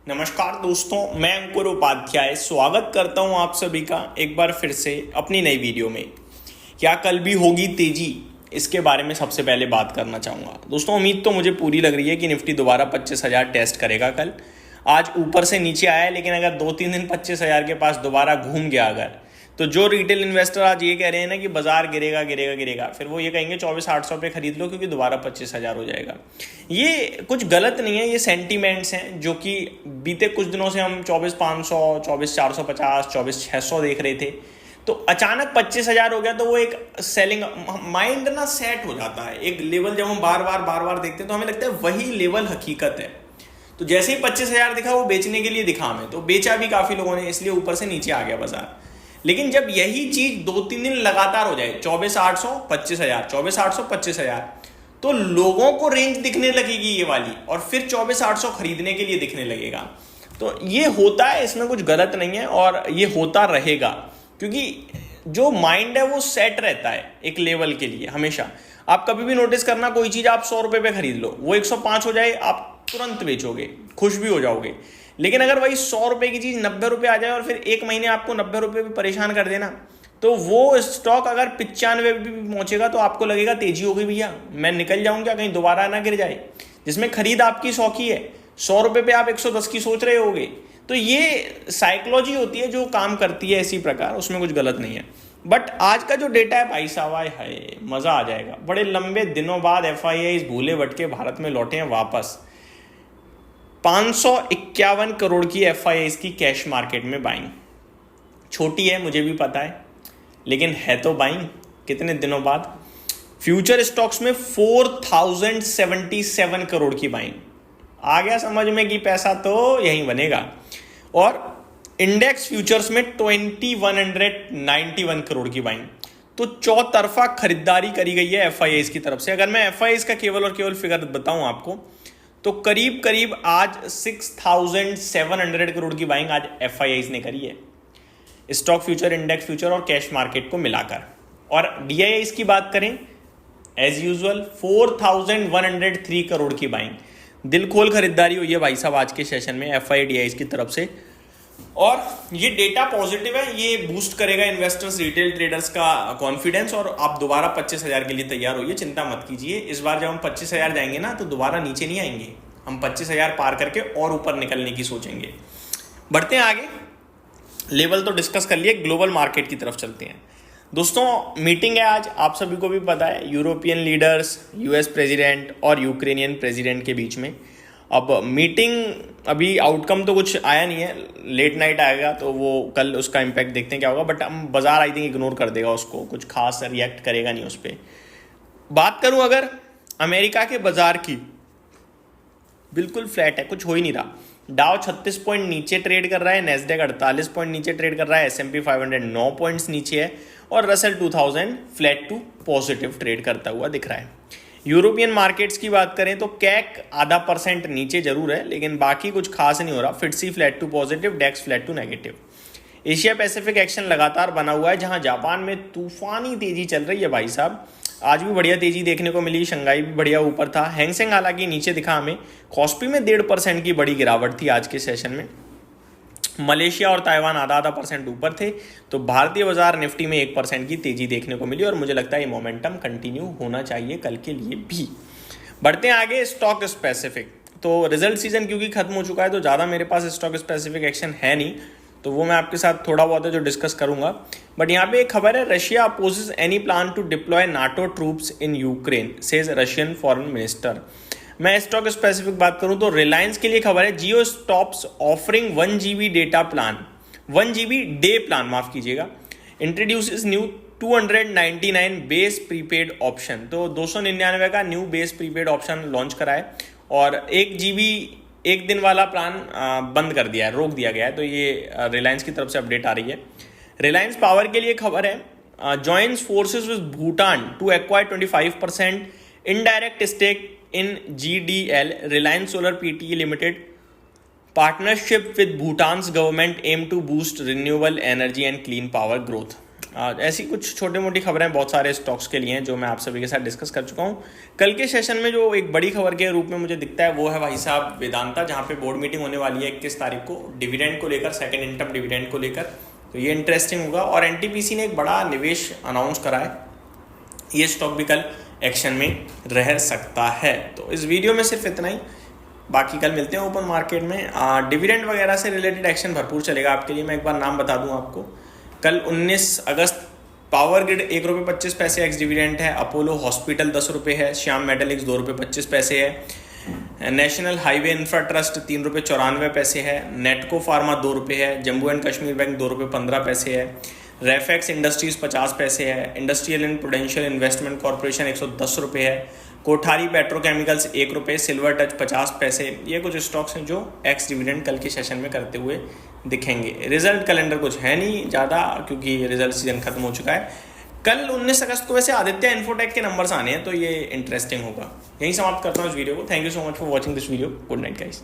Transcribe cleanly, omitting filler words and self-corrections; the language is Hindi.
नमस्कार दोस्तों, मैं अंकुर उपाध्याय स्वागत करता हूं आप सभी का एक बार फिर से अपनी नई वीडियो में। क्या कल भी होगी तेजी, इसके बारे में सबसे पहले बात करना चाहूँगा। दोस्तों, उम्मीद तो मुझे पूरी लग रही है कि निफ्टी दोबारा 25,000 टेस्ट करेगा कल। आज ऊपर से नीचे आया है, लेकिन अगर 2-3 दिन 25,000 के पास दोबारा घूम गया अगर, तो जो रिटेल इन्वेस्टर आज ये कह रहे हैं ना कि बाजार गिरेगा गिरेगा गिरेगा, फिर वो ये कहेंगे 24,800 पे खरीद लो क्योंकि दोबारा 25,000 हो जाएगा। ये कुछ गलत नहीं है, ये सेंटीमेंट्स हैं जो कि बीते कुछ दिनों से हम 24,500, 24,450, 24,600 देख रहे थे। तो अचानक 25,000 हो गया तो वो एक सेलिंग माइंड ना सेट हो जाता है। एक लेवल जब हम बार बार देखते हैं तो हमें लगता है वही लेवल हकीकत है। तो जैसे ही 25,000 दिखा वो बेचने के लिए दिखा हमें, तो बेचा भी काफी लोगों ने, इसलिए ऊपर से नीचे आ गया बाजार। लेकिन जब यही चीज 2-3 दिन लगातार हो जाए 24,800 25,000 24,800 25,000, तो लोगों को रेंज दिखने लगेगी ये वाली, और फिर 24,800 खरीदने के लिए दिखने लगेगा। तो ये होता है, इसमें कुछ गलत नहीं है और ये होता रहेगा, क्योंकि जो माइंड है वो सेट रहता है एक लेवल के लिए हमेशा। आप कभी भी नोटिस करना, कोई चीज आप 100 रुपए पे खरीद लो, वो 105 हो जाए, आप तुरंत बेचोगे, खुश भी हो जाओगे। लेकिन अगर वही 100 रुपए की चीज 90 रुपए आ जाए और फिर एक महीने आपको 90 रुपए पे परेशान कर देना, तो वो स्टॉक अगर 95 भी पहुंचेगा तो आपको लगेगा तेजी हो गई भैया, मैं निकल जाऊं क्या, कहीं दोबारा ना गिर जाए। जिसमें खरीद आपकी 100 की है, 100 रुपए पे आप 110 की सोच रहे होगे। तो ये साइकोलॉजी होती है जो काम करती है इसी प्रकार, उसमें कुछ गलत नहीं है। बट आज का जो डेटा है भाई साहब, है मजा आ जाएगा। बड़े लंबे दिनों बाद FIIs भूले भटके भारत में लौटे हैं वापस। 551 करोड़ की FIIs की कैश मार्केट में बाइंग। छोटी है मुझे भी पता है, लेकिन है तो बाइंग कितने दिनों बाद। फ्यूचर स्टॉक्स में 4,077 करोड़ की बाइंग। आ गया समझ में कि पैसा तो यहीं बनेगा। और इंडेक्स फ्यूचर्स में 2,191 करोड़ की बाइंग। तो चौतरफा खरीदारी करी गई है FIIs की तरफ से। अगर मैं FIIs का केवल और केवल फिगर बताऊं आपको, तो करीब करीब आज 6,700 करोड़ की बाइंग आज FIIs ने करी है, स्टॉक फ्यूचर, इंडेक्स फ्यूचर और कैश मार्केट को मिलाकर। और DIIs की बात करें, एज यूजुअल 4,103 करोड़ की बाइंग। दिल खोल खरीदारी हुई है भाई साहब आज के सेशन में FII DIIs की तरफ से। और ये डेटा पॉजिटिव है, ये बूस्ट करेगा इन्वेस्टर्स, रिटेल ट्रेडर्स का कॉन्फिडेंस, और आप दोबारा 25,000 के लिए तैयार होइए, चिंता मत कीजिए। इस बार जब हम 25,000 जाएंगे ना तो दोबारा नीचे नहीं आएंगे, हम 25,000 पार करके और ऊपर निकलने की सोचेंगे। बढ़ते हैं आगे, लेवल तो डिस्कस कर लिए, ग्लोबल मार्केट की तरफ चलते हैं। दोस्तों, मीटिंग है आज, आप सभी को भी पता है, यूरोपियन लीडर्स, US प्रेसिडेंट और यूक्रेनियन प्रेसिडेंट के बीच में। अब मीटिंग, अभी आउटकम तो कुछ आया नहीं है, लेट नाइट आएगा तो वो कल उसका इम्पैक्ट देखते हैं क्या होगा। बट हम बाजार आई थिंक इग्नोर कर देगा उसको, कुछ खास रिएक्ट करेगा नहीं उस पर। बात करूं अगर अमेरिका के बाजार की, बिल्कुल फ्लैट है, कुछ हो ही नहीं रहा। डाउ 36 पॉइंट नीचे ट्रेड कर रहा है, नेस्डेक 48 पॉइंट नीचे ट्रेड कर रहा है, S&P 500 9 पॉइंट्स नीचे है, और Russell 2000 flat to positive trade करता हुआ दिख रहा है। यूरोपियन मार्केट्स की बात करें तो कैक आधा % नीचे जरूर है, लेकिन बाकी कुछ खास नहीं हो रहा। FTSE flat to positive, DAX flat to negative. Asia Pacific action लगातार बना हुआ है, जहां जापान में तूफानी तेजी चल रही है भाई साहब। आज भी बढ़िया तेजी देखने को मिली, शंघाई भी बढ़िया ऊपर था, हैंगसेंग हालांकि नीचे दिखा हमें। कॉस्पी में 1.5% की बड़ी गिरावट थी आज के सेशन में। मलेशिया और ताइवान आधा % ऊपर थे। तो भारतीय बाजार निफ्टी में 1% की तेजी देखने को मिली, और मुझे लगता है ये मोमेंटम कंटिन्यू होना चाहिए कल के लिए भी। बढ़ते हैं आगे, स्टॉक स्पेसिफिक। तो रिजल्ट सीजन क्योंकि खत्म हो चुका है, तो ज़्यादा मेरे पास स्टॉक स्पेसिफिक एक्शन है नहीं, तो वो मैं आपके साथ थोड़ा बहुत है जो डिस्कस करूंगा। बट यहाँ पे एक खबर है, Russia opposes any plan to deploy NATO troops in Ukraine, says Russian foreign minister. मैं स्टॉक स्पेसिफिक बात करूं तो रिलायंस के लिए खबर है, Jio stops offering 1 GB data plan, 1 GB day plan, माफ कीजिएगा, introduces new 299 base prepaid option. तो 299 का new base prepaid option launch करा है, और 1 GB एक दिन वाला प्लान बंद कर दिया है, रोक दिया गया है। तो ये रिलायंस की तरफ से अपडेट आ रही है। रिलायंस पावर के लिए खबर है, joins forces with Bhutan to acquire 25% indirect stake in GDL, Reliance Solar Pte Limited partnership with Bhutan's government aim to boost renewable energy and clean power growth। ऐसी कुछ छोटी मोटी खबरें बहुत सारे स्टॉक्स के लिए हैं जो मैं आप सभी के साथ डिस्कस कर चुका हूँ। कल के सेशन में जो एक बड़ी खबर के रूप में मुझे दिखता है वो है भाई साहब वेदांता, जहाँ पे बोर्ड मीटिंग होने वाली है 21 तारीख को डिविडेंड को लेकर, सेकंड इनकम डिविडेंड को लेकर। तो ये इंटरेस्टिंग होगा। और एनटीपीसी ने एक बड़ा निवेश अनाउंस करा है, ये स्टॉक भी कल एक्शन में रह सकता है। तो इस वीडियो में सिर्फ इतना ही, बाकी कल मिलते हैं ओपन मार्केट में। डिविडेंड वगैरह से रिलेटेड एक्शन भरपूर चलेगा आपके लिए। मैं एक बार नाम बता दूं आपको, कल 19 अगस्त पावर ग्रिड 1 रुपये 25 पैसे एक्स डिविडेंड है, अपोलो हॉस्पिटल 10 रुपये है, श्याम मेटालिक्स 2 रुपये 25 पैसे है, नेशनल हाईवे इंफ्रा ट्रस्ट 3 रुपये 94 पैसे है, नेटको फार्मा 2 रुपये है, जम्मू एंड कश्मीर बैंक 2 रुपये 15 पैसे है, रेफेक्स इंडस्ट्रीज 50 पैसे है, industrial and prudential investment corporation 110 रुपये है, कोठारी पेट्रोकेमिकल्स 1 रुपये, सिल्वर टच 50 पैसे। ये कुछ स्टॉक्स हैं जो एक्स डिविडेंड कल के सेशन में करते हुए दिखेंगे। रिजल्ट कैलेंडर कुछ है नहीं ज़्यादा, क्योंकि रिजल्ट सीजन खत्म हो चुका है। कल 19 अगस्त को वैसे आदित्य इन्फोटेक के नंबर्स आने हैं, तो ये इंटरेस्टिंग होगा। यहीं समाप्त करता हूँ इस वीडियो को। Thank you so much for watching this video. Good night guys.